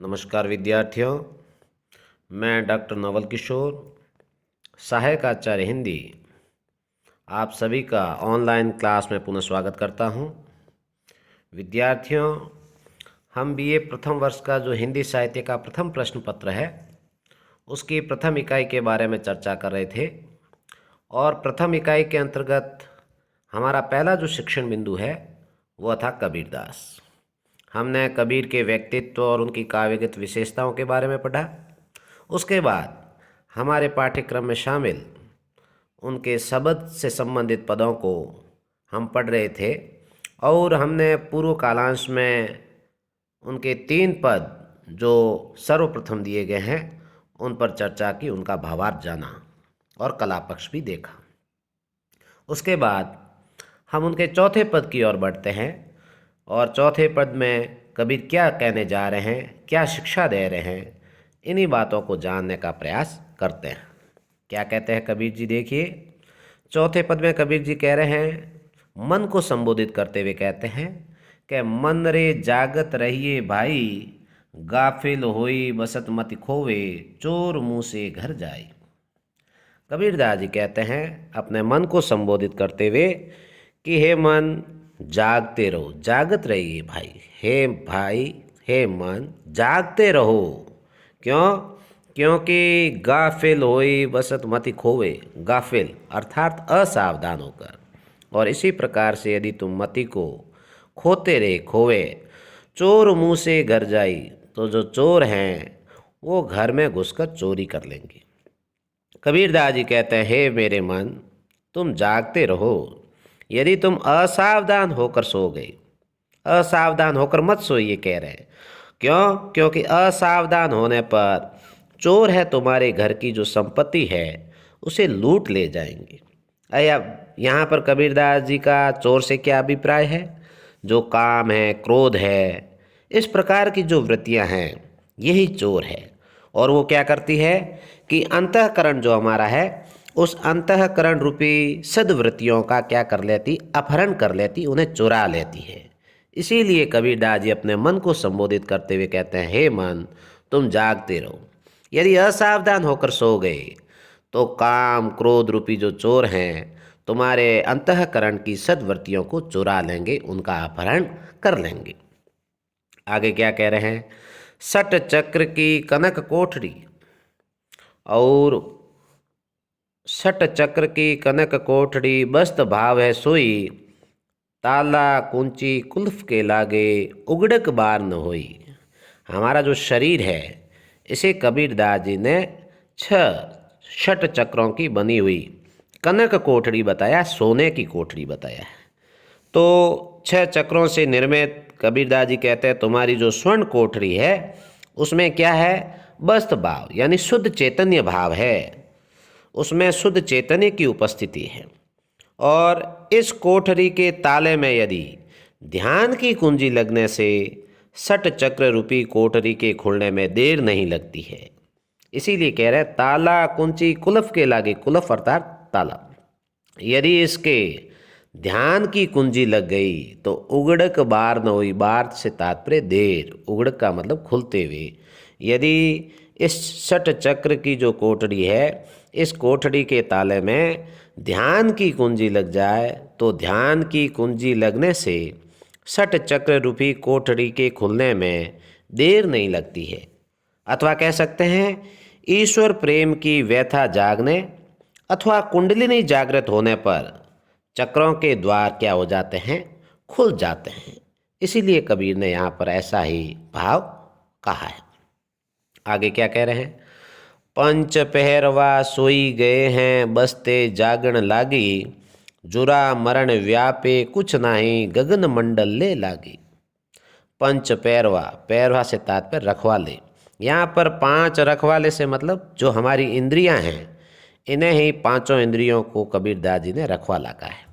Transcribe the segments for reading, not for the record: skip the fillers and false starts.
नमस्कार विद्यार्थियों, मैं डॉक्टर नवल किशोर, सहायक आचार्य हिंदी, आप सभी का ऑनलाइन क्लास में पुनः स्वागत करता हूं। विद्यार्थियों, हम बीए प्रथम वर्ष का जो हिंदी साहित्य का प्रथम प्रश्न पत्र है उसकी प्रथम इकाई के बारे में चर्चा कर रहे थे और प्रथम इकाई के अंतर्गत हमारा पहला जो शिक्षण बिंदु है वह था कबीरदास। हमने कबीर के व्यक्तित्व और उनकी काव्यगत विशेषताओं के बारे में पढ़ा। उसके बाद हमारे पाठ्यक्रम में शामिल उनके शब्द से संबंधित पदों को हम पढ़ रहे थे और हमने पूर्व कालांश में उनके 3 पद जो सर्वप्रथम दिए गए हैं उन पर चर्चा की, उनका भावार्थ जाना और कला पक्ष भी देखा। उसके बाद हम उनके चौथे पद की ओर बढ़ते हैं और चौथे पद में कबीर क्या कहने जा रहे हैं, क्या शिक्षा दे रहे हैं, इन्हीं बातों को जानने का प्रयास करते हैं। क्या कहते हैं कबीर जी, देखिए। चौथे पद में कबीर जी कह रहे हैं, मन को संबोधित करते हुए कहते हैं कि मन रे जागत रहिए भाई, गाफिल होई बसत मति खोवे, चोर मुँह से घर जाए। कबीरदास जी कहते हैं अपने मन को संबोधित करते हुए कि हे मन, जागते रहो, जागत रहिए भाई। हे भाई, हे मन, जागते रहो। क्यों? क्योंकि गाफिल होई बसत मति खोवे। गाफिल अर्थात असावधान होकर, और इसी प्रकार से यदि तुम मति को खोते रहे, खोवे, चोर मुँह से घर जाई, तो जो चोर हैं वो घर में घुसकर चोरी कर लेंगे। कबीरदास जी कहते हैं, हे मेरे मन, तुम जागते रहो। यदि तुम असावधान होकर सो गए, असावधान होकर मत सोइए, कह रहे हैं। क्यों? क्योंकि असावधान होने पर चोर है तुम्हारे घर की जो संपत्ति है उसे लूट ले जाएंगे। अब यहाँ पर कबीरदास जी का चोर से क्या अभिप्राय है? जो काम है, क्रोध है, इस प्रकार की जो वृत्तियाँ हैं यही चोर है। और वो क्या करती है कि अंतःकरण जो हमारा है उस अंतःकरण रूपी सद्वृत्तियों का क्या कर लेती? अपहरण कर लेती, उन्हें चुरा लेती है। इसीलिए कबीरदास जी अपने मन को संबोधित करते हुए कहते हैं, हे मन, तुम जागते रहो। यदि असावधान होकर सो गए तो काम क्रोध रूपी जो चोर हैं तुम्हारे अंतःकरण की सद्वृत्तियों को चुरा लेंगे, उनका अपहरण कर लेंगे। आगे क्या कह रहे हैं? सट चक्र की कनक कोठरी, और सट चक्र की कनक कोठरी, बस्त भाव है सोई, ताला कुंची कुल्फ के लागे, उगड़क बार न होई। हमारा जो शरीर है इसे कबीरदास जी ने 6 षट चक्रों की बनी हुई कनक कोठरी बताया, सोने की कोठरी बताया। तो 6 चक्रों से निर्मित कबीरदास जी कहते हैं तुम्हारी जो स्वर्ण कोठरी है उसमें क्या है? बस्त भाव यानी शुद्ध चैतन्य भाव है, उसमें शुद्ध चैतन्य की उपस्थिति है। और इस कोठरी के ताले में यदि ध्यान की कुंजी लगने से सट चक्र रूपी कोठरी के खुलने में देर नहीं लगती है। इसीलिए कह रहे हैं ताला कुंची कुलफ के लागे, कुलफ अर्थात ताला। यदि इसके ध्यान की कुंजी लग गई तो उगड़क बार न हुई। बार से तात्पर्य देर, उगड़क का मतलब खुलते हुए। यदि इस सट चक्र की जो कोठरी है इस कोठरी के ताले में ध्यान की कुंजी लग जाए तो ध्यान की कुंजी लगने से सट चक्र रूपी कोठरी के खुलने में देर नहीं लगती है। अथवा कह सकते हैं ईश्वर प्रेम की व्यथा जागने अथवा कुंडलिनी जागृत होने पर चक्रों के द्वार क्या हो जाते हैं? खुल जाते हैं। इसीलिए कबीर ने यहाँ पर ऐसा ही भाव कहा है। आगे क्या कह रहे हैं? पंच पहरवा सोई गए हैं, बसते जागण लागी, जुरा मरण व्यापे कुछ नाही, गगन मंडल ले लागी। पंच पैरवा, पैरवा से तात्पर्य रखवाले। यहाँ पर 5 रखवाले से मतलब जो हमारी इंद्रियां हैं इन्हें ही 5 इंद्रियों को कबीरदास जी ने रखवाला कहा है।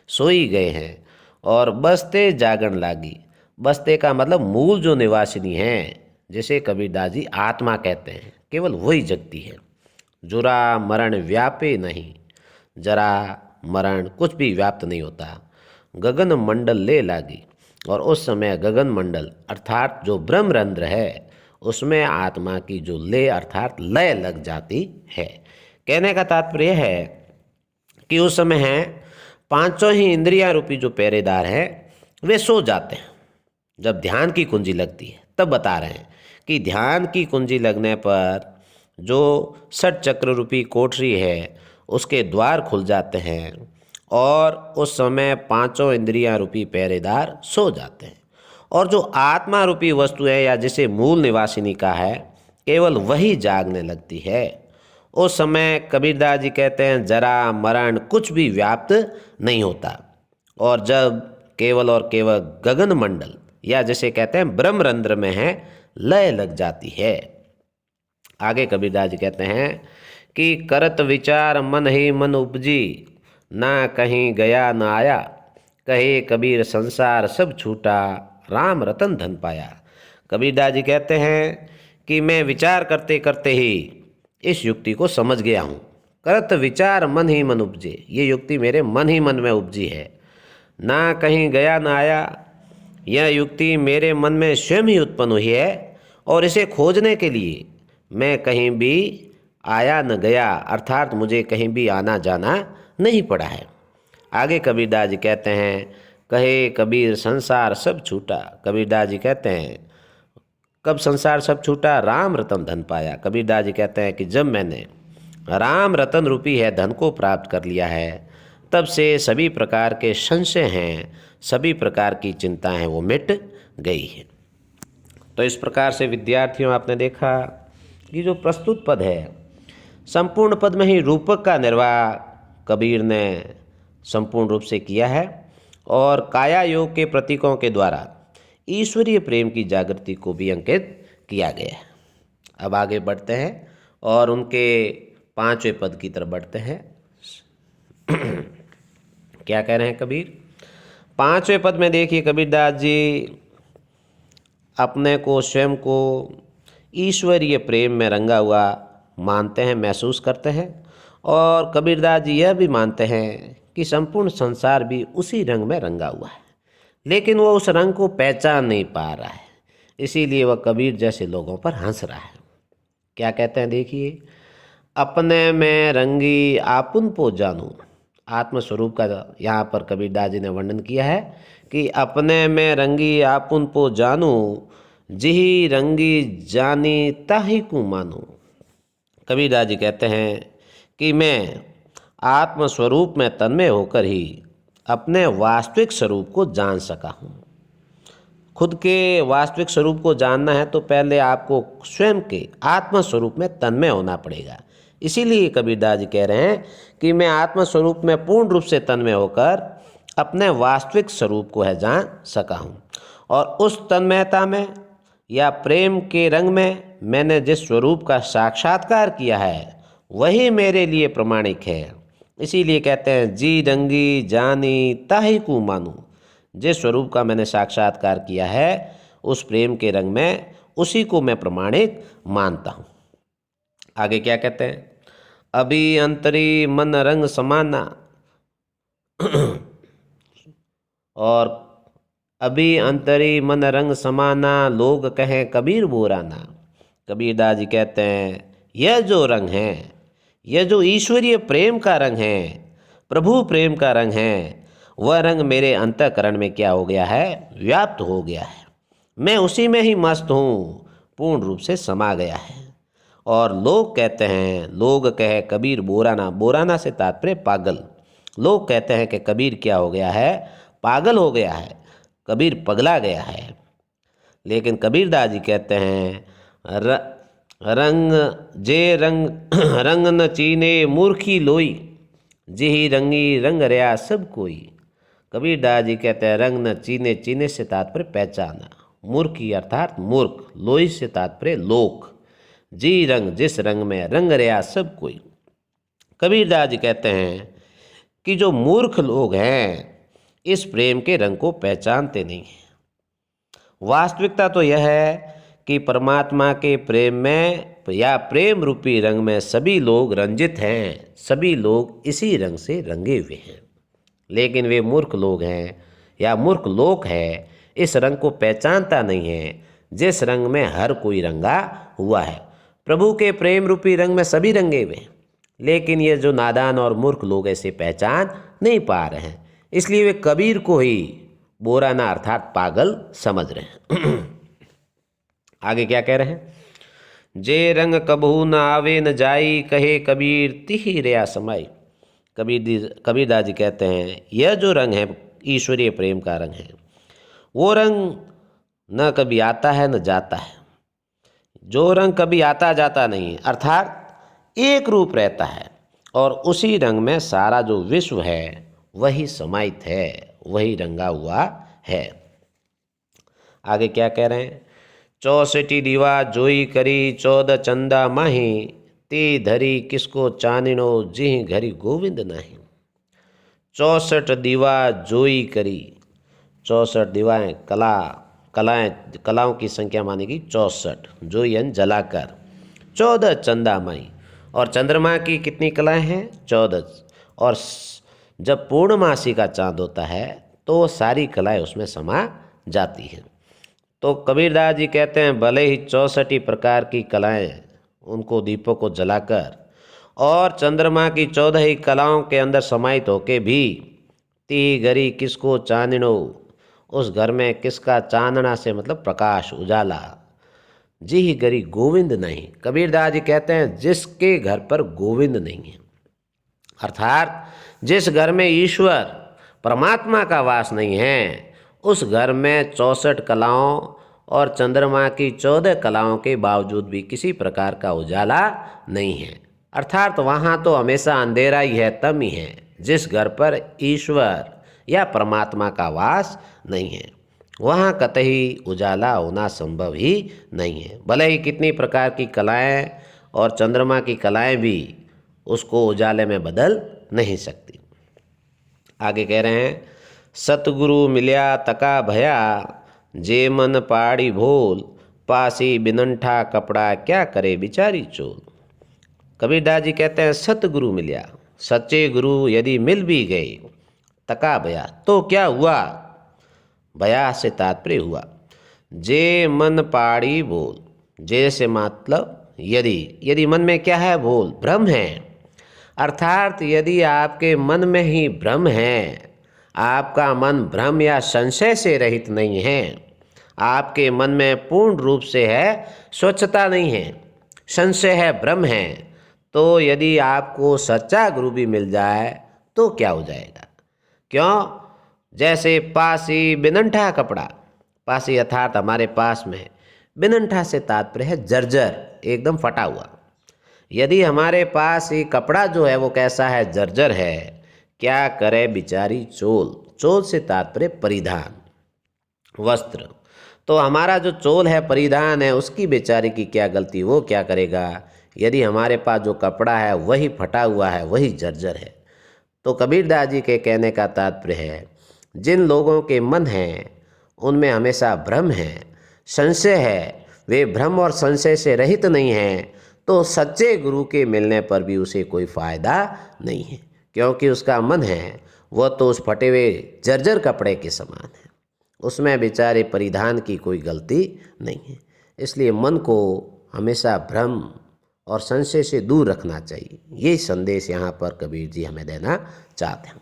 सोई गए हैं और बसते जागण लागी। बसते का मतलब मूल जो निवासिनी हैं, जिसे कबीरदास जी आत्मा कहते हैं, केवल वही जगती है। जुरा मरण व्यापे नहीं, जरा मरण कुछ भी व्याप्त नहीं होता। गगन मंडल ले लागी, और उस समय गगन मंडल अर्थात जो ब्रह्मरंध्र है उसमें आत्मा की जो लय अर्थात लय लग जाती है। कहने का तात्पर्य है कि उस समय है पांचों ही इंद्रियां रूपी जो पहरेदार हैं वे सो जाते हैं। जब ध्यान की कुंजी लगती है तब बता रहे हैं कि ध्यान की कुंजी लगने पर जो षट चक्र रूपी कोठरी है उसके द्वार खुल जाते हैं और उस समय पांचों इंद्रियां रूपी पहरेदार सो जाते हैं और जो आत्मा रूपी वस्तु है या जिसे मूल निवासिनी का है केवल वही जागने लगती है। उस समय कबीरदास जी कहते हैं जरा मरण कुछ भी व्याप्त नहीं होता और जब केवल और केवल गगन मंडल या जिसे कहते हैं ब्रह्मरंध्र में है लय लग जाती है। आगे कबीरदास जी कहते हैं कि करत विचार मन ही मन उपजी, ना कहीं गया न आया, कहे कबीर संसार सब छूटा, राम रतन धन पाया। कबीरदास जी कहते हैं कि मैं विचार करते करते ही इस युक्ति को समझ गया हूँ। करत विचार मन ही मन उपजे, ये युक्ति मेरे मन ही मन में उपजी है। ना कहीं गया न आया, यह युक्ति मेरे मन में स्वयं ही उत्पन्न हुई है और इसे खोजने के लिए मैं कहीं भी आया न गया, अर्थात मुझे कहीं भी आना जाना नहीं पड़ा है। आगे कबीरदास जी कहते हैं कहे कबीर संसार सब छूटा। कबीरदास जी कहते हैं कब संसार सब छूटा? राम रतन धन पाया। कबीरदास जी कहते हैं कि जब मैंने राम रतन रूपी है धन को प्राप्त कर लिया है तब से सभी प्रकार के संशय हैं, सभी प्रकार की चिंता हैं वो मिट गई है। तो इस प्रकार से विद्यार्थियों आपने देखा कि जो प्रस्तुत पद है संपूर्ण पद में ही रूपक का निर्वाह कबीर ने संपूर्ण रूप से किया है और काया योग के प्रतीकों के द्वारा ईश्वरीय प्रेम की जागृति को भी अंकित किया गया है। अब आगे बढ़ते हैं और उनके पांचवें पद की तरफ बढ़ते हैं। क्या कह रहे हैं कबीर? पांचवें पद में देखिए कबीरदास जी अपने को स्वयं को ईश्वरीय प्रेम में रंगा हुआ मानते हैं, महसूस करते हैं और कबीरदास जी यह भी मानते हैं कि संपूर्ण संसार भी उसी रंग में रंगा हुआ है, लेकिन वो उस रंग को पहचान नहीं पा रहा है, इसीलिए वह कबीर जैसे लोगों पर हंस रहा है। क्या कहते हैं देखिए, अपने में रंगी आपुन को जानूं। आत्मस्वरूप का यहाँ पर कबीरदास जी ने वर्णन किया है कि अपने में रंगी आपुन को जानूं, जिही रंगी जानी ताही को मानूं। कबीरदास जी कहते हैं कि मैं आत्मस्वरूप में तन्मय होकर ही अपने वास्तविक स्वरूप को जान सका हूँ। खुद के वास्तविक स्वरूप को जानना है तो पहले आपको स्वयं के आत्मस्वरूप में तन्मय होना पड़ेगा। इसीलिए कबीरदास जी कह रहे हैं कि मैं आत्मस्वरूप में पूर्ण रूप से तन्मय होकर अपने वास्तविक स्वरूप को है जान सका हूँ और उस तन्मयता में या प्रेम के रंग में मैंने जिस स्वरूप का साक्षात्कार किया है वही मेरे लिए प्रमाणिक है। इसीलिए कहते हैं जी रंगी जानी ताही को मानूं। जिस स्वरूप का मैंने साक्षात्कार किया है उस प्रेम के रंग में उसी को मैं प्रमाणिक मानता हूँ। आगे क्या कहते हैं, अभी अंतरी मन रंग समाना और अभी अंतरी मन रंग समाना, लोग कहें कबीर बोराना। कबीरदास जी कहते हैं यह जो रंग है, यह जो ईश्वरीय प्रेम का रंग है, प्रभु प्रेम का रंग है, वह रंग मेरे अंतःकरण में क्या हो गया है? व्याप्त हो गया है। मैं उसी में ही मस्त हूँ, पूर्ण रूप से समा गया है। और लोग कहते हैं, लोग कहे कबीर बोराना, बोराना से तात्पर्य पागल। लोग कहते हैं कि कबीर क्या हो गया है? पागल हो गया है, कबीर पगला गया है। लेकिन कबीरदास जी कहते हैं रंग जे रंग रंग न चीने मूर्खी लोई, जिही रंगी रंग रया सब कोई। कबीरदास जी कहते हैं रंग न चीने, चीने से तात्पर्य पहचाना, मूर्खी अर्थात मूर्ख, लोई से तात्पर्य लोक, जी रंग जिस रंग में रंग रया सब कोई। कबीरदास जी कहते हैं कि जो मूर्ख लोग हैं इस प्रेम के रंग को पहचानते नहीं हैं। वास्तविकता तो यह है कि परमात्मा के प्रेम में या प्रेम रूपी रंग में सभी लोग रंजित हैं, सभी लोग इसी रंग से रंगे हुए हैं, लेकिन वे मूर्ख लोग हैं या मूर्ख लोक है, इस रंग को पहचानता नहीं है, जिस रंग में हर कोई रंगा हुआ है। प्रभु के प्रेम रूपी रंग में सभी रंगे हुए हैं, लेकिन ये जो नादान और मूर्ख लोग ऐसे पहचान नहीं पा रहे हैं, इसलिए वे कबीर को ही बोराना अर्थात पागल समझ रहे हैं। आगे क्या कह रहे हैं? जे रंग कबहू न आवे न जाई, कहे कबीर तिहि रया समाई। कबीरदास जी कहते हैं यह जो रंग है ईश्वरीय प्रेम का रंग है, वो रंग न कभी आता है न जाता है। जो रंग कभी आता जाता नहीं, अर्थात एक रूप रहता है, और उसी रंग में सारा जो विश्व है वही समाहित है, वही रंगा हुआ है। आगे क्या कह रहे हैं? 64 दीवा जोई करी, 14 चंदा माही, ते धरी किसको चानिनो, जिह घरी गोविंद नाही। 64 दीवा जोई करी, 64 दीवाएं कलाओं की संख्या मानेगी 64, जो यन जलाकर। 14 चंदा माई, और चंद्रमा की कितनी कलाएं हैं? 14। और जब पूर्णमासी का चांद होता है तो सारी कलाएं उसमें समा जाती हैं। तो कबीरदास जी कहते हैं भले ही 64 प्रकार की कलाएं उनको दीपों को जलाकर और चंद्रमा की 14 ही कलाओं के अंदर समाहित होके भी ती घरी किसको चाननो, उस घर में किसका चांदना से मतलब प्रकाश उजाला, जी ही घरी गोविंद नहीं। कबीरदास जी कहते हैं जिसके घर पर गोविंद नहीं है, अर्थात जिस घर में ईश्वर परमात्मा का वास नहीं है, उस घर में 64 कलाओं और चंद्रमा की 14 कलाओं के बावजूद भी किसी प्रकार का उजाला नहीं है, अर्थात वहाँ तो हमेशा अंधेरा ही है, तम ही है। जिस घर पर ईश्वर या परमात्मा का वास नहीं है, वहाँ कतई उजाला होना संभव ही नहीं है। भले ही कितनी प्रकार की कलाएं और चंद्रमा की कलाएं भी उसको उजाले में बदल नहीं सकती। आगे कह रहे हैं सतगुरु मिल्या तका भया, जे मन पाड़ी भोल, पासी बिनंठा कपड़ा क्या करे बिचारी चोल। कबीरदास जी कहते हैं सतगुरु मिल्या, सच्चे गुरु यदि मिल भी गए, तका भया तो क्या हुआ, भया से तात्पर्य हुआ जे मन पाड़ी भोल, जे से मतलब यदि मन में क्या है? भोल, भ्रम है। अर्थात यदि आपके मन में ही भ्रम है, आपका मन भ्रम या संशय से रहित नहीं है, आपके मन में पूर्ण रूप से है स्वच्छता नहीं है, संशय है, भ्रम है, तो यदि आपको सच्चा गुरु भी मिल जाए तो क्या हो जाएगा? क्यों? जैसे पासी बिनंठा कपड़ा, पासी अर्थात हमारे पास में, बिनंठा से तात्पर्य है जर्जर, एकदम फटा हुआ। यदि हमारे पास ये कपड़ा जो है वो कैसा है? जर्जर है, क्या करे बिचारी चोल। चोल से तात्पर्य परिधान, वस्त्र। तो हमारा जो चोल है, परिधान है, उसकी बेचारी की क्या गलती, वो क्या करेगा यदि हमारे पास जो कपड़ा है वही फटा हुआ है, वही जर्जर है। तो कबीरदास जी के कहने का तात्पर्य है जिन लोगों के मन हैं उनमें हमेशा भ्रम है, संशय है, वे भ्रम और संशय से रहित नहीं हैं, तो सच्चे गुरु के मिलने पर भी उसे कोई फ़ायदा नहीं है, क्योंकि उसका मन है वह तो उस फटे हुए जर्जर कपड़े के समान है, उसमें बेचारे परिधान की कोई गलती नहीं है। इसलिए मन को हमेशा भ्रम और संशय से दूर रखना चाहिए। ये संदेश यहाँ पर कबीर जी हमें देना चाहते हैं।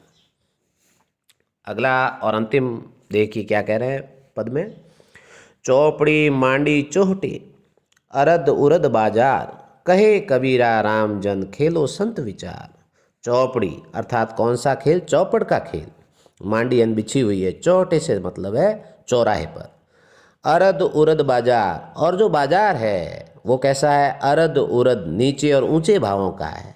अगला और अंतिम देखिए क्या कह रहे हैं पद में, चौपड़ी मांडी चोहटी, अरद उरद बाजार, कहे कबीरा राम जन खेलो संत विचार। चौपड़ी अर्थात कौन सा खेल? चौपड़ का खेल। मांडी अन बिछी हुई है, चौटे से मतलब है चौराहे पर। अरद उरद बाजार, और जो बाजार है वो कैसा है? अरद उरद, नीचे और ऊंचे भावों का है,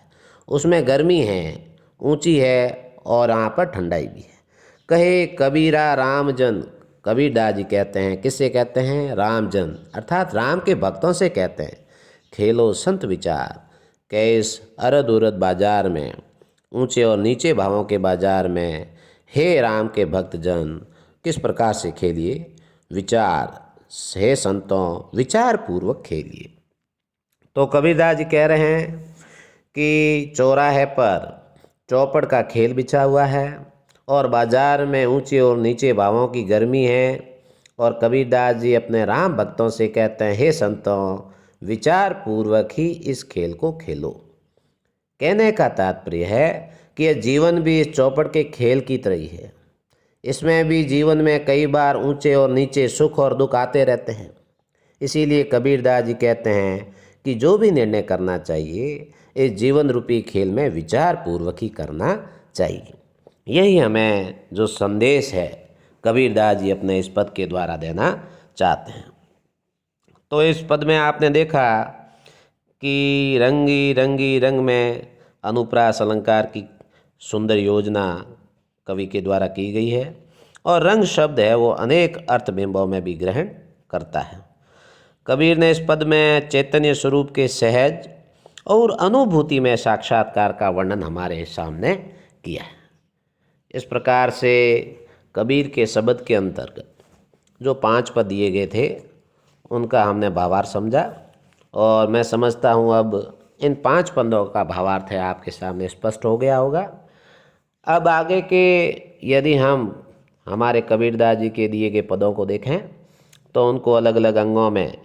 उसमें गर्मी है, ऊंची है, और यहाँ पर ठंडाई भी है। कहे कबीरा रामजन, कबीरदास जी कहते हैं, किससे कहते हैं? रामजन अर्थात राम के भक्तों से कहते हैं। खेलो संत विचार, कैस अरद उरद बाजार में, ऊंचे और नीचे भावों के बाजार में, हे राम के भक्तजन किस प्रकार से खेलिए? विचार, हे संतों विचार पूर्वक खेलिए। तो कबीरदास जी कह रहे हैं कि चौराहे पर चौपड़ का खेल बिछा हुआ है और बाजार में ऊंचे और नीचे भावों की गर्मी है, और कबीरदास जी अपने राम भक्तों से कहते हैं, हे संतों, विचार पूर्वक ही इस खेल को खेलो। कहने का तात्पर्य है कि यह जीवन भी इस चौपड़ के खेल की तरह ही है। इसमें भी जीवन में कई बार ऊंचे और नीचे, सुख और दुख आते रहते हैं। इसीलिए कबीरदास जी कहते हैं कि जो भी निर्णय करना चाहिए इस जीवन रूपी खेल में विचार पूर्वक ही करना चाहिए। यही हमें जो संदेश है कबीरदास जी अपने इस पद के द्वारा देना चाहते हैं। तो इस पद में आपने देखा कि रंगी रंगी रंग में अनुप्रास अलंकार की सुंदर योजना कवि के द्वारा की गई है और रंग शब्द है वो अनेक अर्थ बिंबों में भी ग्रहण करता है। कबीर ने इस पद में चैतन्य स्वरूप के सहज और अनुभूति में साक्षात्कार का वर्णन हमारे सामने किया है। इस प्रकार से कबीर के शब्द के अंतर्गत जो 5 पद दिए गए थे उनका हमने भावार्थ समझा और मैं समझता हूँ अब इन 5 पदों का भावार्थ है आपके सामने स्पष्ट हो गया होगा। अब आगे के यदि हम हमारे कबीरदास जी के दिए गए पदों को देखें तो उनको अलग अलग अंगों में,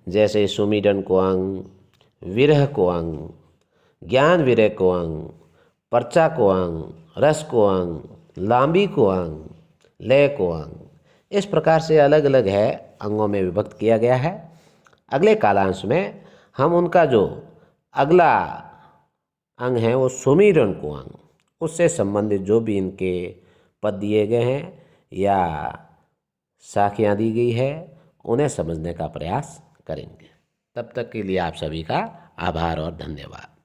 जैसे सुमिरन को अंग, विरह को अंग, ज्ञान विरह को अंग, पर्चा को अंग, रस को अंग, लांबी को अंग, लय को अंग, इस प्रकार से अलग अलग है अंगों में विभक्त किया गया है। अगले कालांश में हम उनका जो अगला अंग है वो सुमिरन को अंग, उससे संबंधित जो भी इनके पद दिए गए हैं या साखियाँ दी गई है उन्हें समझने का प्रयास करेंगे। तब तक के लिए आप सभी का आभार और धन्यवाद।